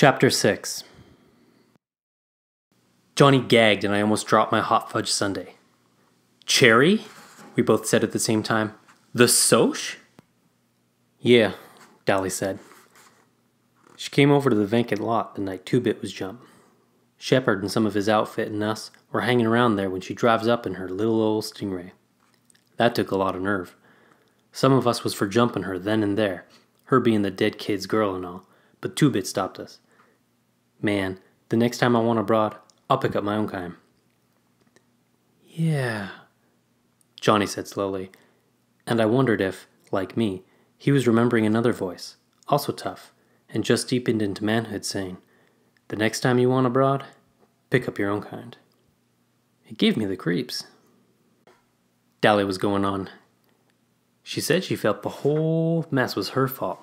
Chapter 6. Johnny gagged and I almost dropped my hot fudge sundae. Cherry? We both said at the same time. The Socs? Yeah, Dally said. She came over to the vacant lot the night Two-Bit was jumped. Shepard and some of his outfit and us were hanging around there when she drives up in her little old Stingray. That took a lot of nerve. Some of us was for jumping her then and there, her being the dead kid's girl and all, but Two-Bit stopped us. Man, the next time I want a broad, I'll pick up my own kind. Yeah, Johnny said slowly, and I wondered if, like me, he was remembering another voice, also tough, and just deepened into manhood saying, the next time you want a broad, pick up your own kind. It gave me the creeps. Dally was going on. She said she felt the whole mess was her fault,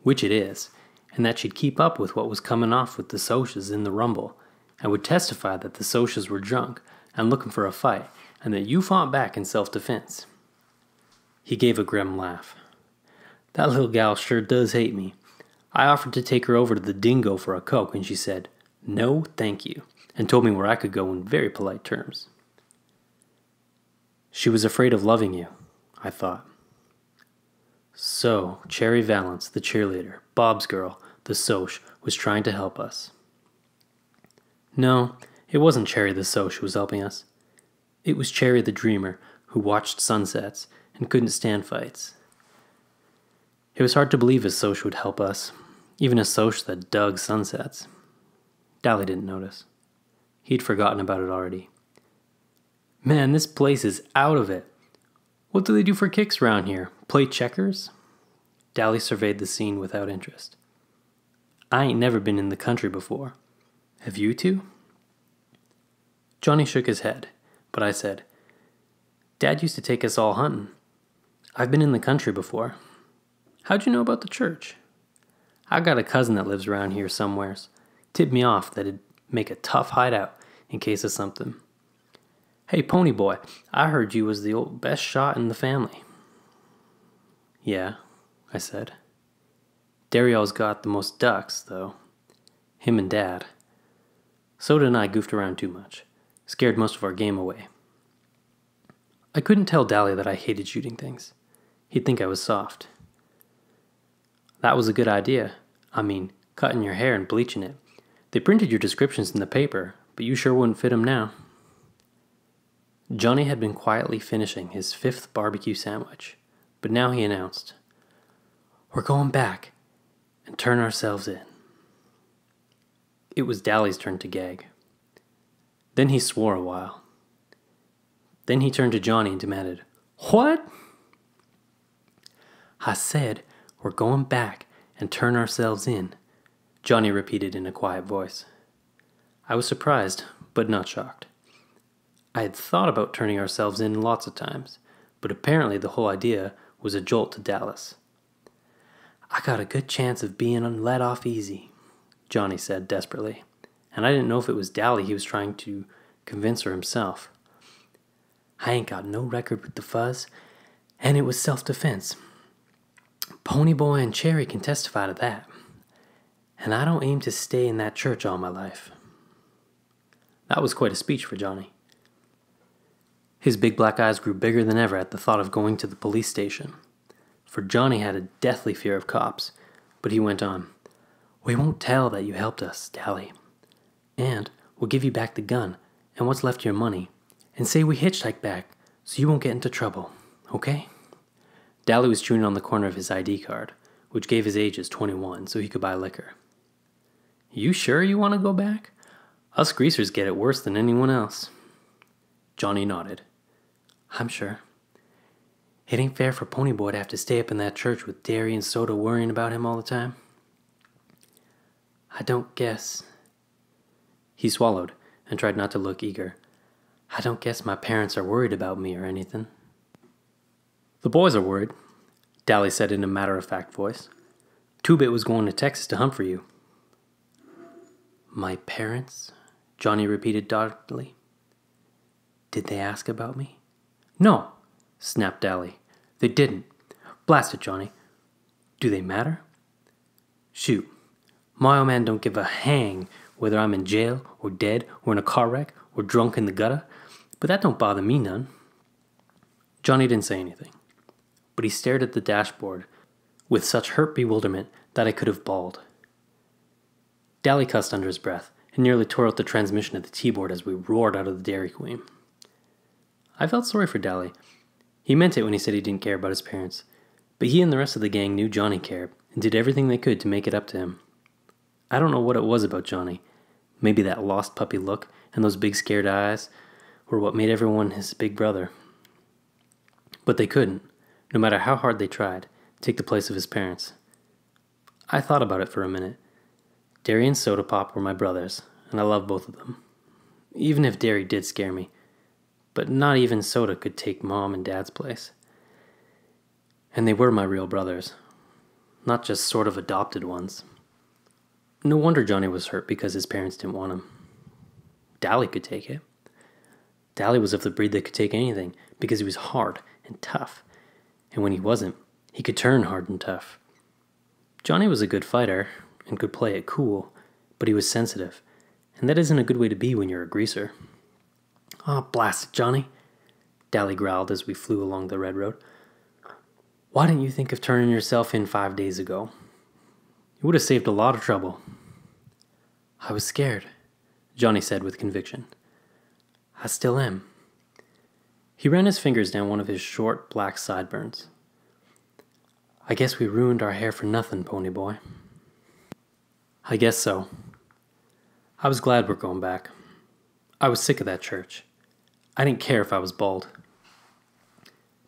which it is, and that she'd keep up with what was coming off with the Socials in the rumble, and would testify that the Socials were drunk and looking for a fight, and that you fought back in self-defense. He gave a grim laugh. That little gal sure does hate me. I offered to take her over to the Dingo for a Coke, and she said, no, thank you, and told me where I could go in very polite terms. She was afraid of loving you, I thought. So, Cherry Valance, the cheerleader, Bob's girl, the Soc, was trying to help us. No, it wasn't Cherry the Soc who was helping us. It was Cherry the dreamer who watched sunsets and couldn't stand fights. It was hard to believe a Soc would help us, even a Soc that dug sunsets. Dally didn't notice. He'd forgotten about it already. Man, this place is out of it. What do they do for kicks around here? Play checkers? Dally surveyed the scene without interest. I ain't never been in the country before. Have you two? Johnny shook his head, but I said, Dad used to take us all hunting. I've been in the country before. How'd you know about the church? I got a cousin that lives around here somewheres. Tipped me off that it'd make a tough hideout in case of something. Hey, Pony Boy, I heard you was the best shot in the family. Yeah, I said. Darryll's got the most ducks, though. Him and Dad. Soda and I goofed around too much. Scared most of our game away. I couldn't tell Dally that I hated shooting things. He'd think I was soft. That was a good idea. I mean, cutting your hair and bleaching it. They printed your descriptions in the paper, but you sure wouldn't fit 'em now. Johnny had been quietly finishing his 5th barbecue sandwich, but now he announced, We're going back and turn ourselves in. It was Dally's turn to gag. Then he swore a while. Then he turned to Johnny and demanded, What? I said, we're going back and turn ourselves in, Johnny repeated in a quiet voice. I was surprised, but not shocked. I had thought about turning ourselves in lots of times, but apparently the whole idea was a jolt to Dallas. I got a good chance of being let off easy, Johnny said desperately, and I didn't know if it was Dally he was trying to convince or himself. I ain't got no record with the fuzz, and it was self-defense. Pony Boy and Cherry can testify to that, and I don't aim to stay in that church all my life. That was quite a speech for Johnny. His big black eyes grew bigger than ever at the thought of going to the police station. For Johnny had a deathly fear of cops, but he went on. We won't tell that you helped us, Dally. And we'll give you back the gun and what's left of your money, and say we hitchhiked back so you won't get into trouble, okay? Dally was chewing on the corner of his ID card, which gave his age as 21 so he could buy liquor. You sure you want to go back? Us greasers get it worse than anyone else. Johnny nodded. I'm sure. It ain't fair for Pony Boy to have to stay up in that church with Derry and Soda worrying about him all the time. I don't guess. He swallowed and tried not to look eager. I don't guess my parents are worried about me or anything. The boys are worried, Dally said in a matter-of-fact voice. Two-Bit was going to Texas to hunt for you. My parents? Johnny repeated doggedly. Did they ask about me? No, snapped Dally. They didn't. Blast it, Johnny. Do they matter? Shoot. My old man don't give a hang whether I'm in jail or dead or in a car wreck or drunk in the gutter, but that don't bother me none. Johnny didn't say anything, but he stared at the dashboard with such hurt bewilderment that I could have bawled. Dally cussed under his breath and nearly tore out the transmission of the T-board as we roared out of the Dairy Queen. I felt sorry for Dally. He meant it when he said he didn't care about his parents, but he and the rest of the gang knew Johnny cared and did everything they could to make it up to him. I don't know what it was about Johnny. Maybe that lost puppy look and those big scared eyes were what made everyone his big brother. But they couldn't, no matter how hard they tried, take the place of his parents. I thought about it for a minute. Derry and Soda Pop were my brothers, and I love both of them. Even if Derry did scare me. But not even Soda could take Mom and Dad's place. And they were my real brothers, not just sort of adopted ones. No wonder Johnny was hurt because his parents didn't want him. Dally could take it. Dally was of the breed that could take anything because he was hard and tough. And when he wasn't, he could turn hard and tough. Johnny was a good fighter and could play it cool, but he was sensitive, and that isn't a good way to be when you're a greaser. "Oh, blast it, Johnny," Dally growled as we flew along the red road. "Why didn't you think of turning yourself in 5 days ago? You would have saved a lot of trouble." "I was scared," Johnny said with conviction. "I still am." He ran his fingers down one of his short, black sideburns. "I guess we ruined our hair for nothing, pony boy." "I guess so. I was glad we're going back. I was sick of that church. I didn't care if I was bald."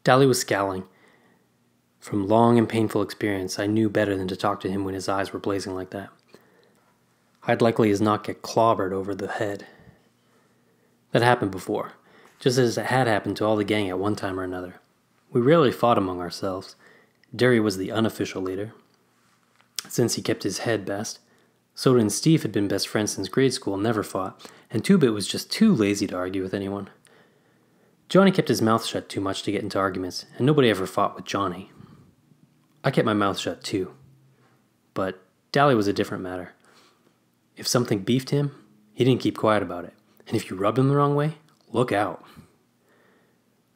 Dally was scowling. From long and painful experience, I knew better than to talk to him when his eyes were blazing like that. I'd likely as not get clobbered over the head. That happened before, just as it had happened to all the gang at one time or another. We rarely fought among ourselves. Derry was the unofficial leader, since he kept his head best. Soda and Steve had been best friends since grade school and never fought, and Two-Bit was just too lazy to argue with anyone. Johnny kept his mouth shut too much to get into arguments, and nobody ever fought with Johnny. I kept my mouth shut too, but Dally was a different matter. If something beefed him, he didn't keep quiet about it, and if you rubbed him the wrong way, look out.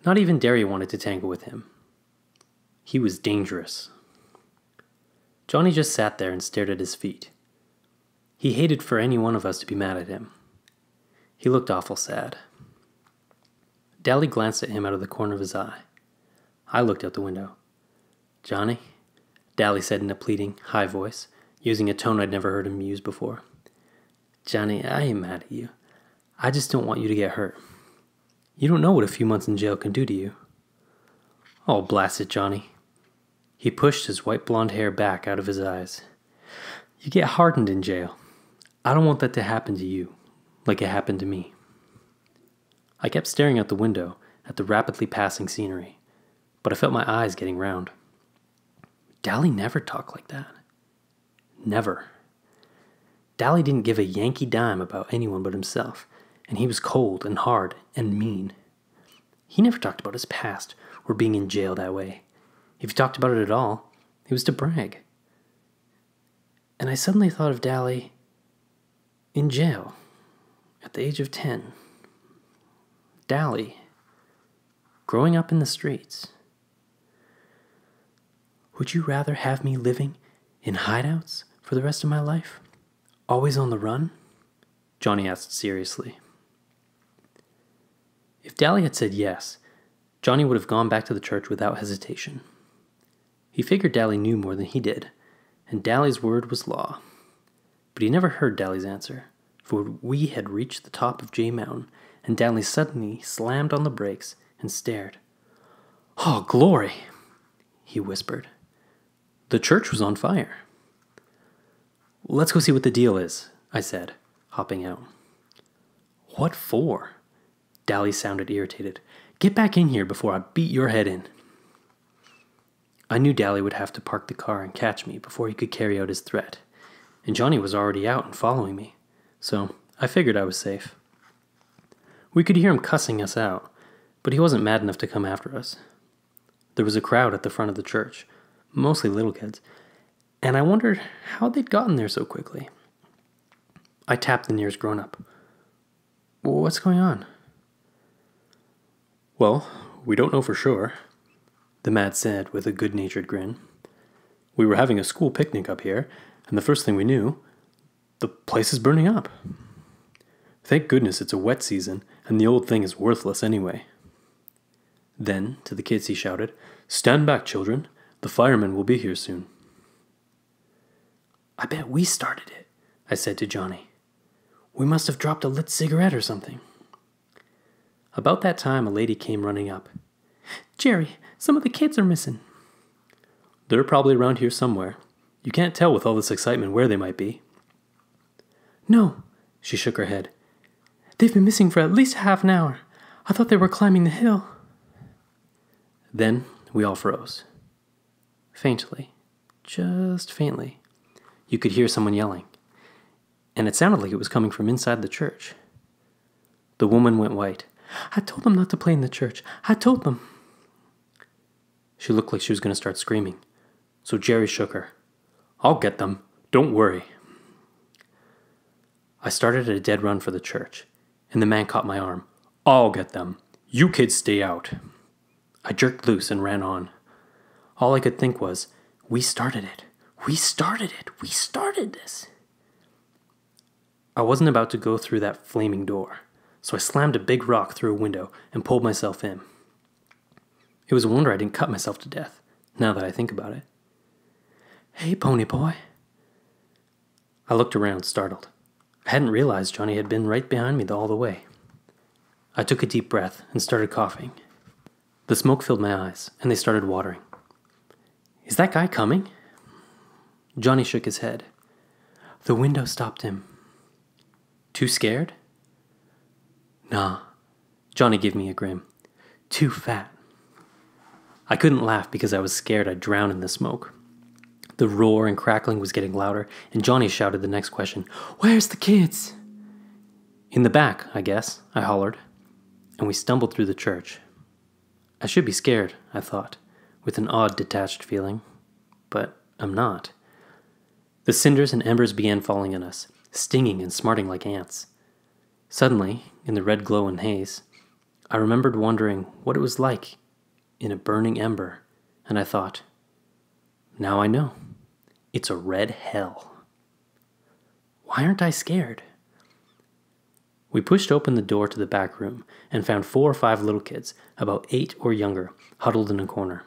Not even Derry wanted to tangle with him. He was dangerous. Johnny just sat there and stared at his feet. He hated for any one of us to be mad at him. He looked awful sad. Dally glanced at him out of the corner of his eye. I looked out the window. "Johnny," Dally said in a pleading, high voice, using a tone I'd never heard him use before. "Johnny, I ain't mad at you. I just don't want you to get hurt. You don't know what a few months in jail can do to you." "Oh, blast it, Johnny." He pushed his white blonde hair back out of his eyes. "You get hardened in jail. I don't want that to happen to you, like it happened to me." I kept staring out the window at the rapidly passing scenery, but I felt my eyes getting round. Dally never talked like that. Never. Dally didn't give a Yankee dime about anyone but himself, and he was cold and hard and mean. He never talked about his past or being in jail that way. If he talked about it at all, it was to brag. And I suddenly thought of Dally in jail at the age of 10. Dally, growing up in the streets. "Would you rather have me living in hideouts for the rest of my life? Always on the run?" Johnny asked seriously. If Dally had said yes, Johnny would have gone back to the church without hesitation. He figured Dally knew more than he did, and Dally's word was law. But he never heard Dally's answer, for we had reached the top of J Mountain, and Dally suddenly slammed on the brakes and stared. "Oh, glory!" he whispered. The church was on fire. "Let's go see what the deal is," I said, hopping out. "What for?" Dally sounded irritated. "Get back in here before I beat your head in." I knew Dally would have to park the car and catch me before he could carry out his threat, and Johnny was already out and following me, so I figured I was safe. We could hear him cussing us out, but he wasn't mad enough to come after us. There was a crowd at the front of the church, mostly little kids, and I wondered how they'd gotten there so quickly. I tapped the nearest grown-up. What's going on? Well, we don't know for sure, the Mad said with a good-natured grin. We were having a school picnic up here, and the first thing we knew, the place is burning up. Thank goodness it's a wet season, and the old thing is worthless anyway. Then, to the kids he shouted, Stand back, children. The firemen will be here soon. I bet we started it, I said to Johnny. We must have dropped a lit cigarette or something. About that time, a lady came running up. Jerry, some of the kids are missing. They're probably around here somewhere. You can't tell with all this excitement where they might be. No, she shook her head. They've been missing for at least half an hour. I thought they were climbing the hill. Then we all froze. Faintly, just faintly, you could hear someone yelling, and it sounded like it was coming from inside the church. The woman went white. I told them not to play in the church. I told them. She looked like she was going to start screaming, so Jerry shook her. I'll get them. Don't worry. I started at a dead run for the church, and the man caught my arm. I'll get them. You kids stay out. I jerked loose and ran on. All I could think was, we started it. We started it. We started this. I wasn't about to go through that flaming door, so I slammed a big rock through a window and pulled myself in. It was a wonder I didn't cut myself to death, now that I think about it. Hey, pony boy. I looked around, startled. I hadn't realized Johnny had been right behind me all the way. I took a deep breath and started coughing. The smoke filled my eyes, and they started watering. Is that guy coming? Johnny shook his head. The window stopped him. Too scared? Nah. Johnny gave me a grin. Too fat. I couldn't laugh because I was scared I'd drown in the smoke. The roar and crackling was getting louder, and Johnny shouted the next question. Where's the kids? In the back, I guess, I hollered, and we stumbled through the church. I should be scared, I thought, with an odd detached feeling, but I'm not. The cinders and embers began falling on us, stinging and smarting like ants. Suddenly, in the red glow and haze, I remembered wondering what it was like in a burning ember, and I thought, now I know. It's a red hell. Why aren't I scared? We pushed open the door to the back room and found 4 or 5 little kids, about 8 or younger, huddled in a corner.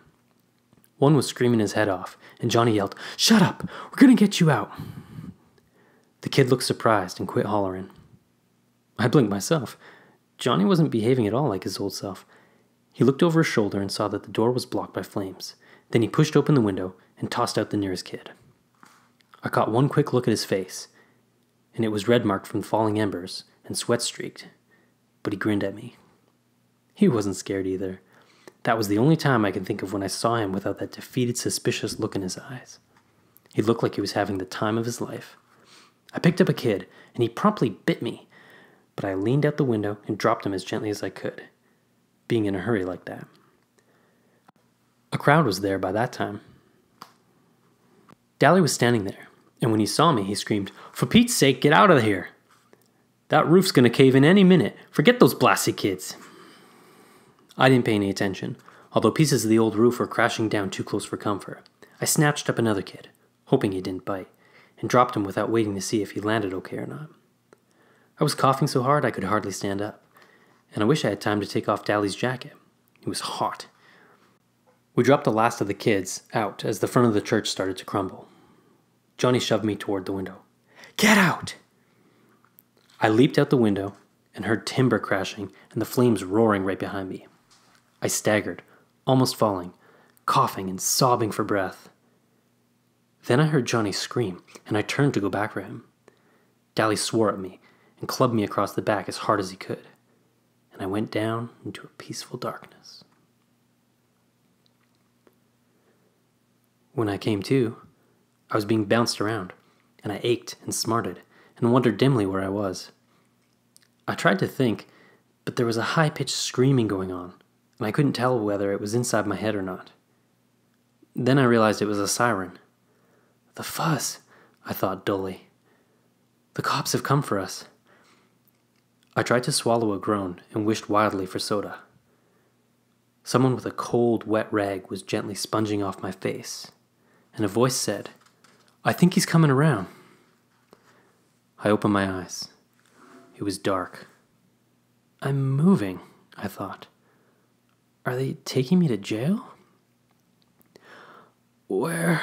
One was screaming his head off, and Johnny yelled, Shut up! We're gonna get you out! The kid looked surprised and quit hollering. I blinked myself. Johnny wasn't behaving at all like his old self. He looked over his shoulder and saw that the door was blocked by flames. Then he pushed open the window and tossed out the nearest kid. I caught one quick look at his face, and it was red-marked from falling embers and sweat-streaked, but he grinned at me. He wasn't scared either. That was the only time I could think of when I saw him without that defeated, suspicious look in his eyes. He looked like he was having the time of his life. I picked up a kid, and he promptly bit me, but I leaned out the window and dropped him as gently as I could, being in a hurry like that. A crowd was there by that time. Dally was standing there, and when he saw me, he screamed, For Pete's sake, get out of here! That roof's gonna cave in any minute. Forget those blasted kids. I didn't pay any attention, although pieces of the old roof were crashing down too close for comfort. I snatched up another kid, hoping he didn't bite, and dropped him without waiting to see if he landed okay or not. I was coughing so hard I could hardly stand up, and I wish I had time to take off Dally's jacket. It was hot. We dropped the last of the kids out as the front of the church started to crumble. Johnny shoved me toward the window. Get out! I leaped out the window and heard timber crashing and the flames roaring right behind me. I staggered, almost falling, coughing and sobbing for breath. Then I heard Johnny scream, and I turned to go back for him. Dally swore at me and clubbed me across the back as hard as he could, and I went down into a peaceful darkness. When I came to, I was being bounced around, and I ached and smarted, and wondered dimly where I was. I tried to think, but there was a high-pitched screaming going on, and I couldn't tell whether it was inside my head or not. Then I realized it was a siren. The fuzz, I thought dully. The cops have come for us. I tried to swallow a groan and wished wildly for soda. Someone with a cold, wet rag was gently sponging off my face, and a voice said, "I think he's coming around." I opened my eyes. It was dark. I'm moving, I thought. Are they taking me to jail? Where?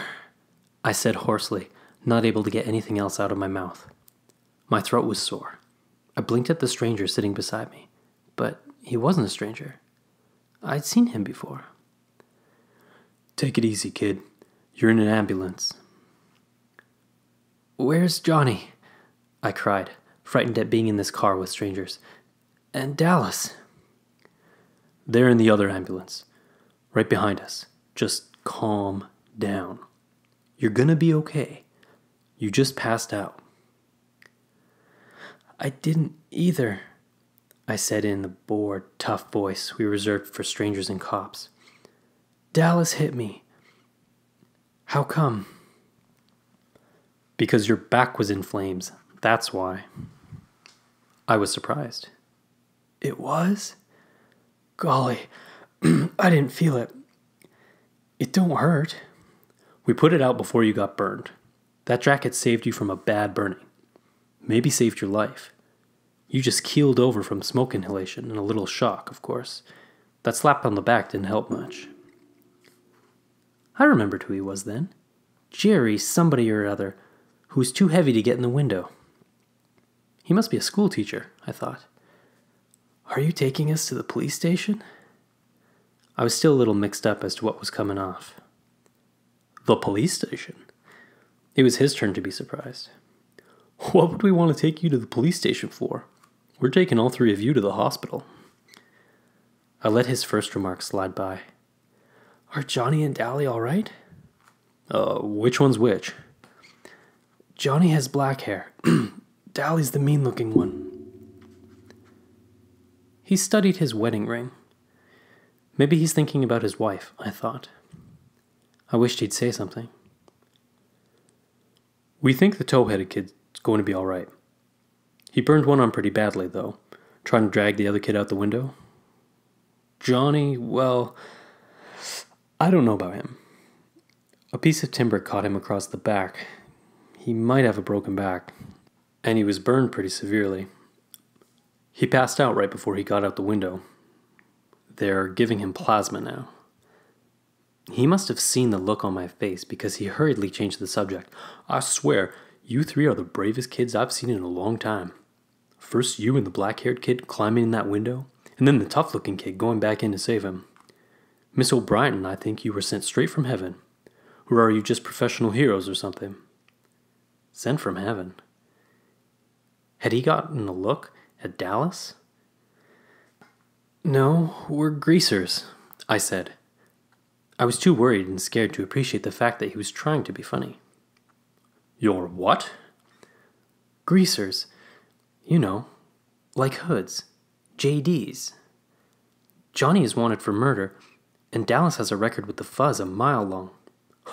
I said hoarsely, not able to get anything else out of my mouth. My throat was sore. I blinked at the stranger sitting beside me, but he wasn't a stranger. I'd seen him before. Take it easy, kid. You're in an ambulance. Where's Johnny? I cried, frightened at being in this car with strangers. And Dallas? They're in the other ambulance, right behind us. Just calm down. You're gonna be okay. You just passed out. I didn't either, I said in the bored, tough voice we reserved for strangers and cops. Dallas hit me. How come? Because your back was in flames. That's why. I was surprised. It was? Golly, I didn't feel it. It don't hurt. We put it out before you got burned. That jacket saved you from a bad burning. Maybe saved your life. You just keeled over from smoke inhalation and a little shock, of course. That slap on the back didn't help much. I remembered who he was then. Jerry somebody or other, who was too heavy to get in the window. He must be a school teacher, I thought. Are you taking us to the police station? I was still a little mixed up as to what was coming off. The police station? It was his turn to be surprised. What would we want to take you to the police station for? We're taking all three of you to the hospital. I let his first remark slide by. Are Johnny and Dally all right? Which one's which? Johnny has black hair. Dally's the mean-looking one. He studied his wedding ring. Maybe he's thinking about his wife, I thought. I wished he'd say something. We think the tow-headed kid's going to be all right. He burned one arm pretty badly, though, trying to drag the other kid out the window. Johnny, well, I don't know about him. A piece of timber caught him across the back. He might have a broken back, and he was burned pretty severely. He passed out right before he got out the window. They're giving him plasma now. He must have seen the look on my face because he hurriedly changed the subject. I swear, you three are the bravest kids I've seen in a long time. First you and the black-haired kid climbing in that window, and then the tough-looking kid going back in to save him. Miss O'Brien and I think you were sent straight from heaven. Or are you just professional heroes or something? Sent from heaven. Had he gotten a look at Dallas? No, we're greasers, I said. I was too worried and scared to appreciate the fact that he was trying to be funny. You're what? Greasers. You know, like hoods. JDs. Johnny is wanted for murder, and Dallas has a record with the fuzz a mile long.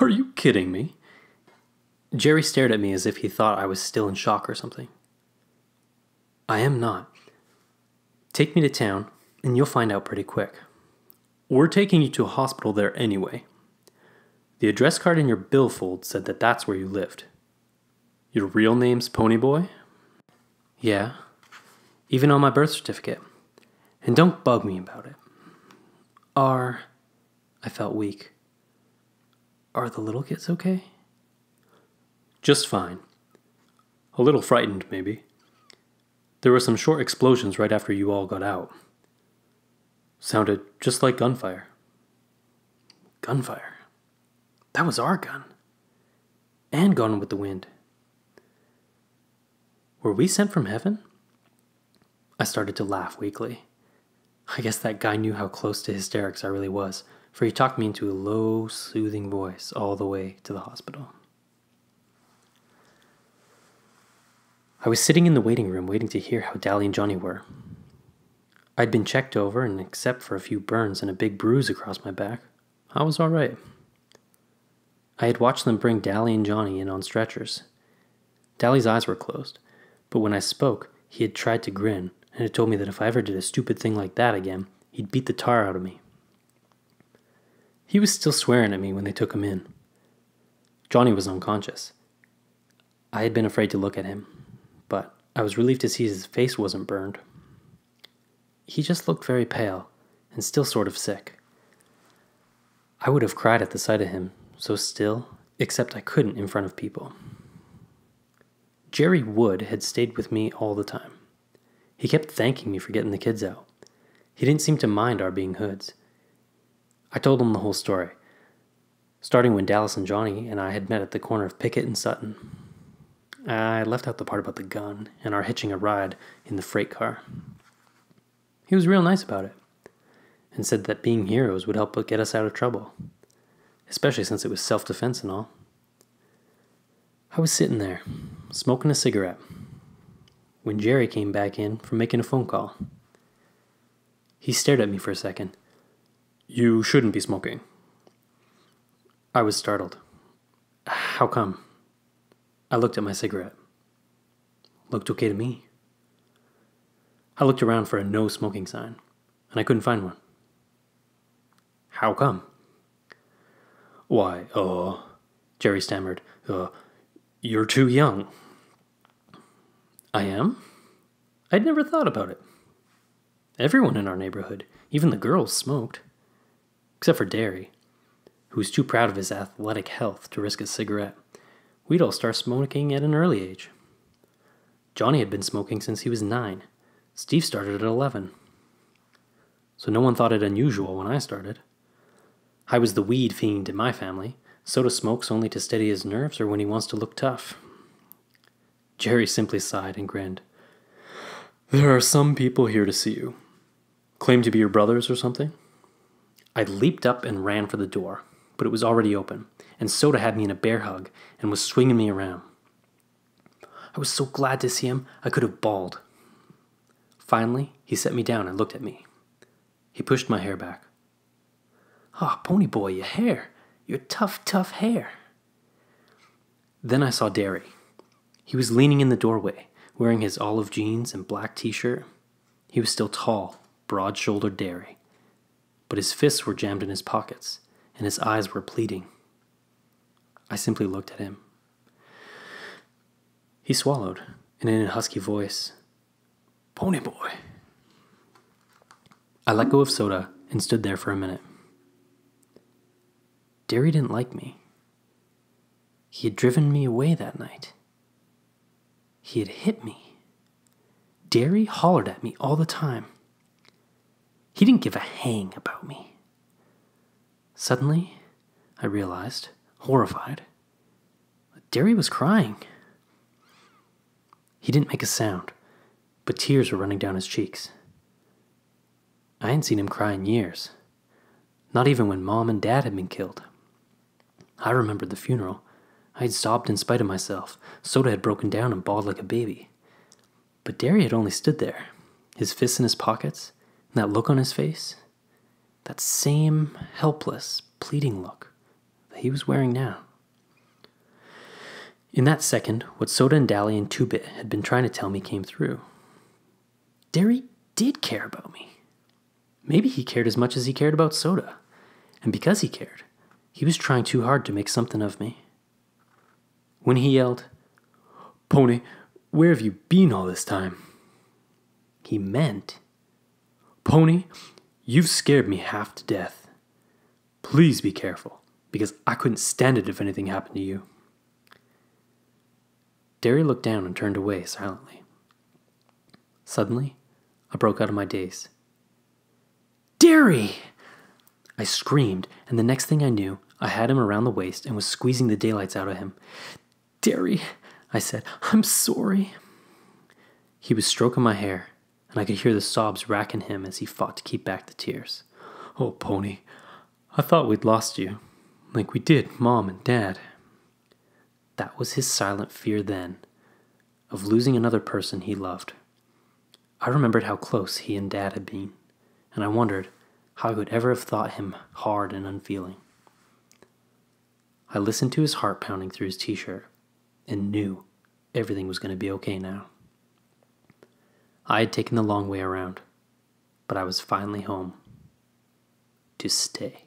Are you kidding me? Jerry stared at me as if he thought I was still in shock or something. I am not. Take me to town, and you'll find out pretty quick. We're taking you to a hospital there anyway. The address card in your billfold said that that's where you lived. Your real name's Ponyboy? Yeah, even on my birth certificate. And don't bug me about it. I felt weak. Are the little kids okay? Just fine. A little frightened, maybe. There were some short explosions right after you all got out. Sounded just like gunfire. Gunfire? That was our gun. And Gone with the Wind. Were we sent from heaven? I started to laugh weakly. I guess that guy knew how close to hysterics I really was, for he talked me into a low, soothing voice all the way to the hospital. I was sitting in the waiting room waiting to hear how Dally and Johnny were. I'd been checked over, and except for a few burns and a big bruise across my back, I was all right. I had watched them bring Dally and Johnny in on stretchers. Dally's eyes were closed, but when I spoke, he had tried to grin and had told me that if I ever did a stupid thing like that again, he'd beat the tar out of me. He was still swearing at me when they took him in. Johnny was unconscious. I had been afraid to look at him, but I was relieved to see his face wasn't burned. He just looked very pale and still sort of sick. I would have cried at the sight of him, so still, except I couldn't in front of people. Jerry Wood had stayed with me all the time. He kept thanking me for getting the kids out. He didn't seem to mind our being hoods. I told him the whole story, starting when Dallas and Johnny and I had met at the corner of Pickett and Sutton. I left out the part about the gun and our hitching a ride in the freight car. He was real nice about it, and said that being heroes would help get us out of trouble, especially since it was self-defense and all. I was sitting there, smoking a cigarette, when Jerry came back in from making a phone call. He stared at me for a second. "You shouldn't be smoking." I was startled. "How come?" I looked at my cigarette. Looked okay to me. I looked around for a no smoking sign, and I couldn't find one. "How come?" "Why, Jerry stammered, "you're too young." "I am?" I'd never thought about it. Everyone in our neighborhood, even the girls, smoked. Except for Derry, who was too proud of his athletic health to risk a cigarette. We'd all start smoking at an early age. Johnny had been smoking since he was 9. Steve started at 11. So no one thought it unusual when I started. I was the weed fiend in my family. Soda smokes only to steady his nerves or when he wants to look tough. Jerry simply sighed and grinned. "There are some people here to see you. Claim to be your brothers or something?" I leaped up and ran for the door, but it was already open, and Soda had me in a bear hug and was swinging me around. I was so glad to see him, I could have bawled. Finally, he set me down and looked at me. He pushed my hair back. "Ah, Pony Boy, your hair. Your tough, tough hair." Then I saw Derry. He was leaning in the doorway, wearing his olive jeans and black t-shirt. He was still tall, broad-shouldered Derry, but his fists were jammed in his pockets, and his eyes were pleading. I simply looked at him. He swallowed, and in a husky voice, "Pony Boy." I let go of Soda and stood there for a minute. Derry didn't like me. He had driven me away that night. He had hit me. Derry hollered at me all the time. He didn't give a hang about me. Suddenly, I realized, horrified, Derry was crying. He didn't make a sound, but tears were running down his cheeks. I hadn't seen him cry in years, not even when Mom and Dad had been killed. I remembered the funeral. I had sobbed in spite of myself. Soda had broken down and bawled like a baby. But Derry had only stood there, his fists in his pockets, and that look on his face, that same helpless, pleading look that he was wearing now. In that second, what Soda and Dally and Two-Bit had been trying to tell me came through. Derry did care about me. Maybe he cared as much as he cared about Soda. And because he cared, he was trying too hard to make something of me. When he yelled, "Pony, where have you been all this time?" he meant, "Pony, you've scared me half to death. Please be careful, because I couldn't stand it if anything happened to you." Derry looked down and turned away silently. Suddenly, I broke out of my daze. "Derry!" I screamed, and the next thing I knew, I had him around the waist and was squeezing the daylights out of him. "Derry," I said, "I'm sorry." He was stroking my hair, and I could hear the sobs rack in him as he fought to keep back the tears. "Oh, Pony, I thought we'd lost you, like we did Mom and Dad." That was his silent fear then, of losing another person he loved. I remembered how close he and Dad had been, and I wondered how I would ever have thought him hard and unfeeling. I listened to his heart pounding through his t-shirt and knew everything was going to be okay now. I had taken the long way around, but I was finally home to stay.